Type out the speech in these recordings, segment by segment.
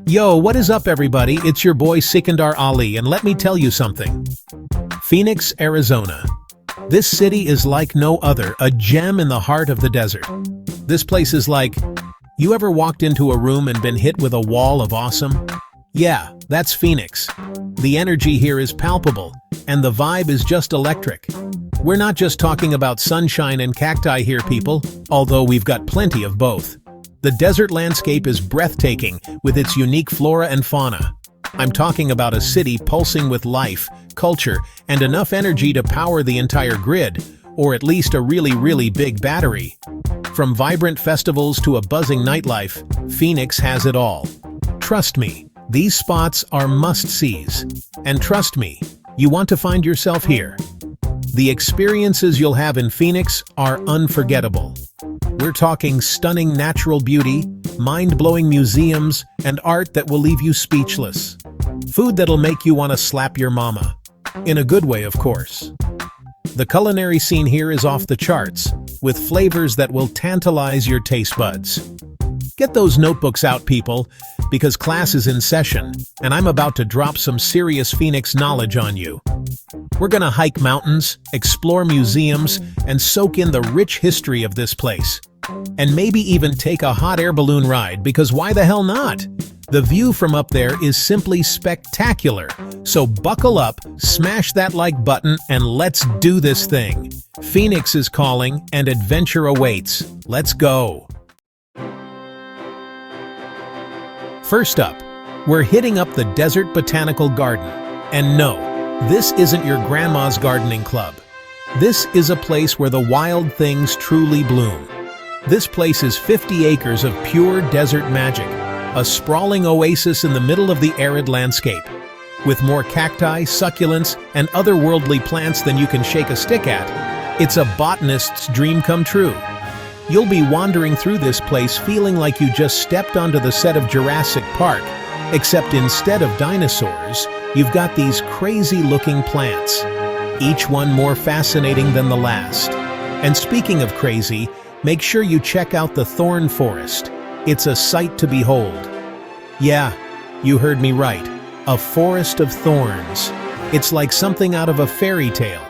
Yo, what is up everybody? It's your boy Sikandar Ali, and let me tell you something. Phoenix, Arizona. This city is like no other, a gem in the heart of the desert. This place is like, you ever walked into a room and been hit with a wall of awesome? Yeah, that's Phoenix. The energy here is palpable, and the vibe is just electric. We're not just talking about sunshine and cacti here, people, although we've got plenty of both. The desert landscape is breathtaking with its unique flora and fauna. I'm talking about a city pulsing with life, culture, and enough energy to power the entire grid, or at least a really big battery. From vibrant festivals to a buzzing nightlife, Phoenix has it all. Trust me, these spots are must-sees. And trust me, you want to find yourself here. The experiences you'll have in Phoenix are unforgettable. We're talking stunning natural beauty, mind-blowing museums, and art that will leave you speechless. Food that'll make you want to slap your mama. In a good way, of course. The culinary scene here is off the charts, with flavors that will tantalize your taste buds. Get those notebooks out, people, because class is in session, and I'm about to drop some serious Phoenix knowledge on you. We're gonna hike mountains, explore museums, and soak in the rich history of this place. And maybe even take a hot air balloon ride, because why the hell not? The view from up there is simply spectacular. So buckle up, smash that like button, and let's do this thing. Phoenix is calling, and adventure awaits. Let's go. First up, we're hitting up the Desert Botanical Garden. And no, this isn't your grandma's gardening club. This is a place where the wild things truly bloom. This place is 50 acres of pure desert magic, a sprawling oasis in the middle of the arid landscape. With more cacti, succulents, and otherworldly plants than you can shake a stick at, it's a botanist's dream come true. You'll be wandering through this place feeling like you just stepped onto the set of Jurassic Park, except instead of dinosaurs, you've got these crazy-looking plants, each one more fascinating than the last. And speaking of crazy, make sure you check out the thorn forest. It's a sight to behold. Yeah, you heard me right. A forest of thorns. It's like something out of a fairy tale.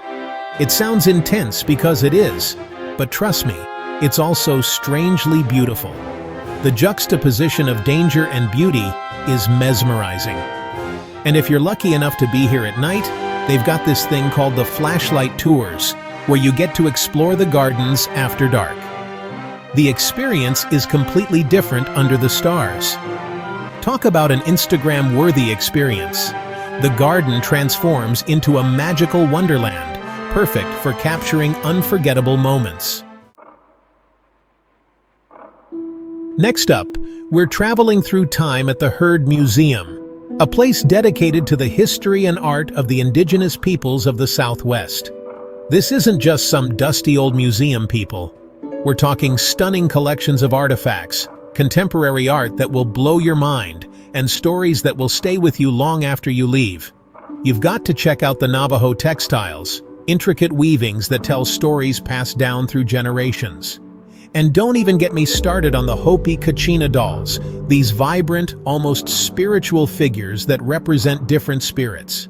It sounds intense because it is, but trust me, it's also strangely beautiful. The juxtaposition of danger and beauty is mesmerizing. And if you're lucky enough to be here at night, they've got this thing called the flashlight tours, where you get to explore the gardens after dark. The experience is completely different under the stars. Talk about an Instagram-worthy experience. The garden transforms into a magical wonderland, perfect for capturing unforgettable moments. Next up, we're traveling through time at the Heard Museum, a place dedicated to the history and art of the indigenous peoples of the Southwest. This isn't just some dusty old museum, people. We're talking stunning collections of artifacts, contemporary art that will blow your mind, and stories that will stay with you long after you leave. You've got to check out the Navajo textiles, intricate weavings that tell stories passed down through generations. And don't even get me started on the Hopi Kachina dolls, these vibrant, almost spiritual figures that represent different spirits.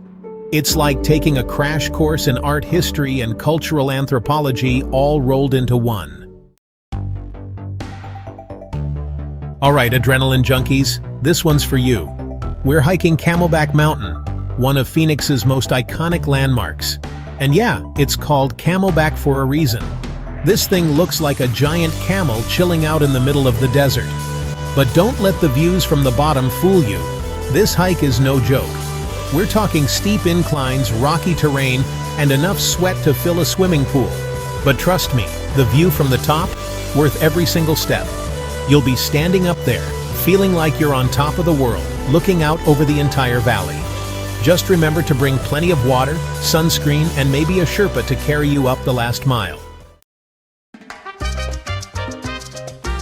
It's like taking a crash course in art history and cultural anthropology all rolled into one. Alright, adrenaline junkies, this one's for you. We're hiking Camelback Mountain, one of Phoenix's most iconic landmarks. And yeah, it's called Camelback for a reason. This thing looks like a giant camel chilling out in the middle of the desert. But don't let the views from the bottom fool you. This hike is no joke. We're talking steep inclines, rocky terrain, and enough sweat to fill a swimming pool. But trust me, the view from the top, worth every single step. You'll be standing up there, feeling like you're on top of the world, looking out over the entire valley. Just remember to bring plenty of water, sunscreen, and maybe a Sherpa to carry you up the last mile.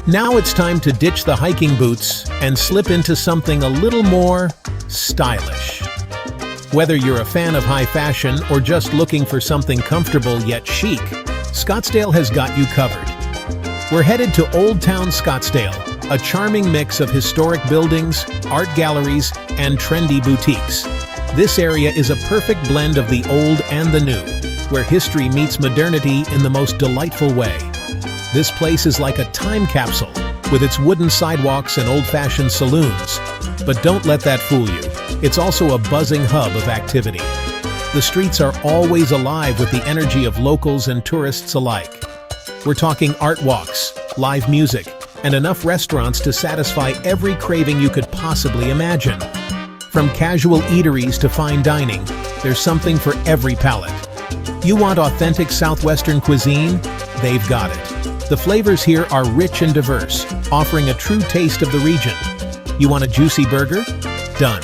Now it's time to ditch the hiking boots and slip into something a little more stylish. Whether you're a fan of high fashion or just looking for something comfortable yet chic, Scottsdale has got you covered. We're headed to Old Town Scottsdale, a charming mix of historic buildings, art galleries, and trendy boutiques. This area is a perfect blend of the old and the new, where history meets modernity in the most delightful way. This place is like a time capsule, with its wooden sidewalks and old-fashioned saloons. But don't let that fool you. It's also a buzzing hub of activity. The streets are always alive with the energy of locals and tourists alike. We're talking art walks, live music, and enough restaurants to satisfy every craving you could possibly imagine. From casual eateries to fine dining, there's something for every palate. You want authentic Southwestern cuisine? They've got it. The flavors here are rich and diverse, offering a true taste of the region. You want a juicy burger? Done.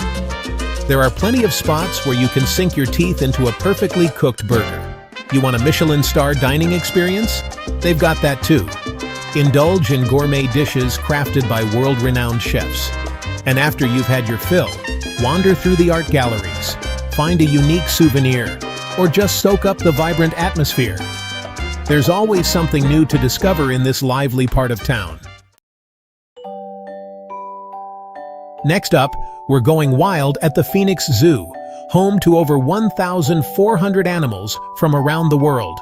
There are plenty of spots where you can sink your teeth into a perfectly cooked burger. You want a Michelin star dining experience? They've got that too. Indulge in gourmet dishes crafted by world-renowned chefs. And after you've had your fill, wander through the art galleries, find a unique souvenir, or just soak up the vibrant atmosphere. There's always something new to discover in this lively part of town. Next up, we're going wild at the Phoenix Zoo, home to over 1,400 animals from around the world.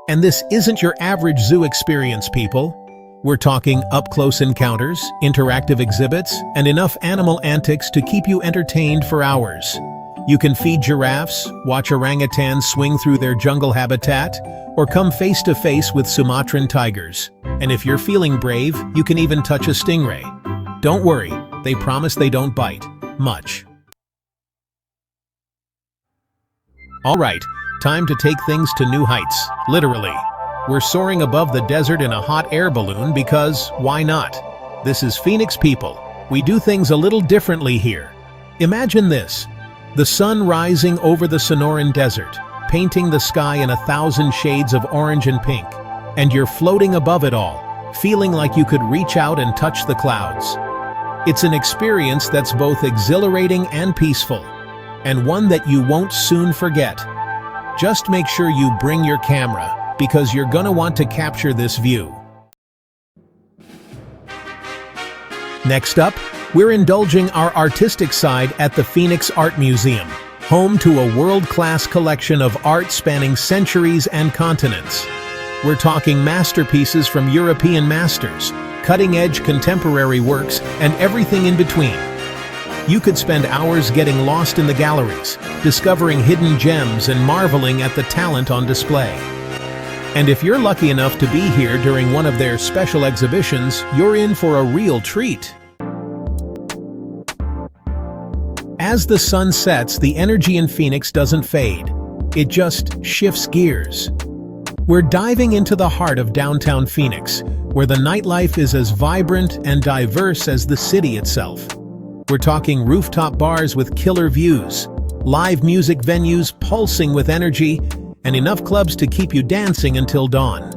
And this isn't your average zoo experience, people. We're talking up-close encounters, interactive exhibits, and enough animal antics to keep you entertained for hours. You can feed giraffes, watch orangutans swing through their jungle habitat, or come face-to-face with Sumatran tigers. And if you're feeling brave, you can even touch a stingray. Don't worry, they promise they don't bite much. All right, time to take things to new heights, literally. We're soaring above the desert in a hot air balloon because, why not? This is Phoenix, people. We do things a little differently here. Imagine this. The sun rising over the Sonoran Desert, painting the sky in 1,000 shades of orange and pink. And you're floating above it all, feeling like you could reach out and touch the clouds. It's an experience that's both exhilarating and peaceful, and one that you won't soon forget. Just make sure you bring your camera, because you're gonna want to capture this view. Next up, we're indulging our artistic side at the Phoenix Art Museum, home to a world-class collection of art spanning centuries and continents. We're talking masterpieces from European masters, cutting-edge contemporary works, and everything in between. You could spend hours getting lost in the galleries, discovering hidden gems and marveling at the talent on display. And if you're lucky enough to be here during one of their special exhibitions, you're in for a real treat. As the sun sets, the energy in Phoenix doesn't fade. It just shifts gears. We're diving into the heart of downtown Phoenix, where the nightlife is as vibrant and diverse as the city itself. We're talking rooftop bars with killer views, live music venues pulsing with energy, and enough clubs to keep you dancing until dawn.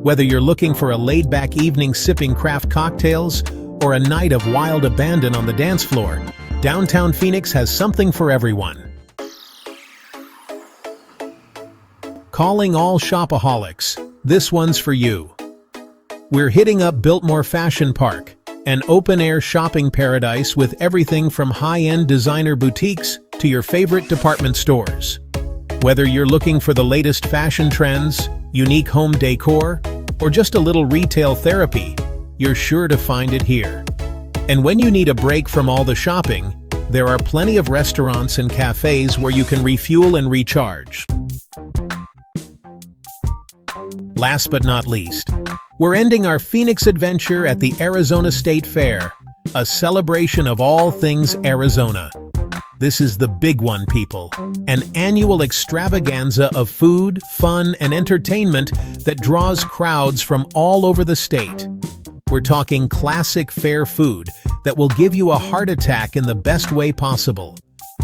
Whether you're looking for a laid-back evening sipping craft cocktails or a night of wild abandon on the dance floor, downtown Phoenix has something for everyone. Calling all shopaholics, this one's for you. We're hitting up Biltmore Fashion Park, an open-air shopping paradise with everything from high-end designer boutiques to your favorite department stores. Whether you're looking for the latest fashion trends, unique home decor, or just a little retail therapy, you're sure to find it here. And when you need a break from all the shopping, there are plenty of restaurants and cafes where you can refuel and recharge. Last but not least, we're ending our Phoenix adventure at the Arizona State Fair, a celebration of all things Arizona. This is the big one, people. An annual extravaganza of food, fun, and entertainment that draws crowds from all over the state. We're talking classic fair food that will give you a heart attack in the best way possible,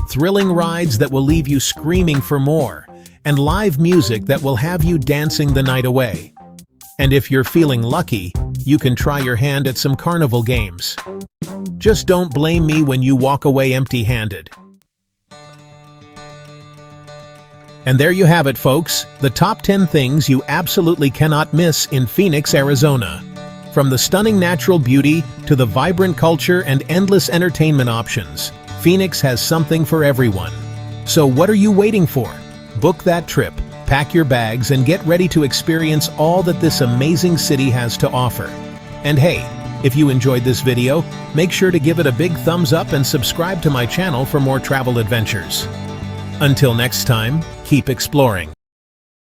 thrilling rides that will leave you screaming for more, and live music that will have you dancing the night away. And if you're feeling lucky, you can try your hand at some carnival games. Just don't blame me when you walk away empty-handed. And there you have it, folks, the top 10 things you absolutely cannot miss in Phoenix, Arizona. From the stunning natural beauty to the vibrant culture and endless entertainment options, Phoenix has something for everyone. So what are you waiting for? Book that trip, pack your bags, and get ready to experience all that this amazing city has to offer. And hey, if you enjoyed this video, make sure to give it a big thumbs up and subscribe to my channel for more travel adventures. Until next time, keep exploring.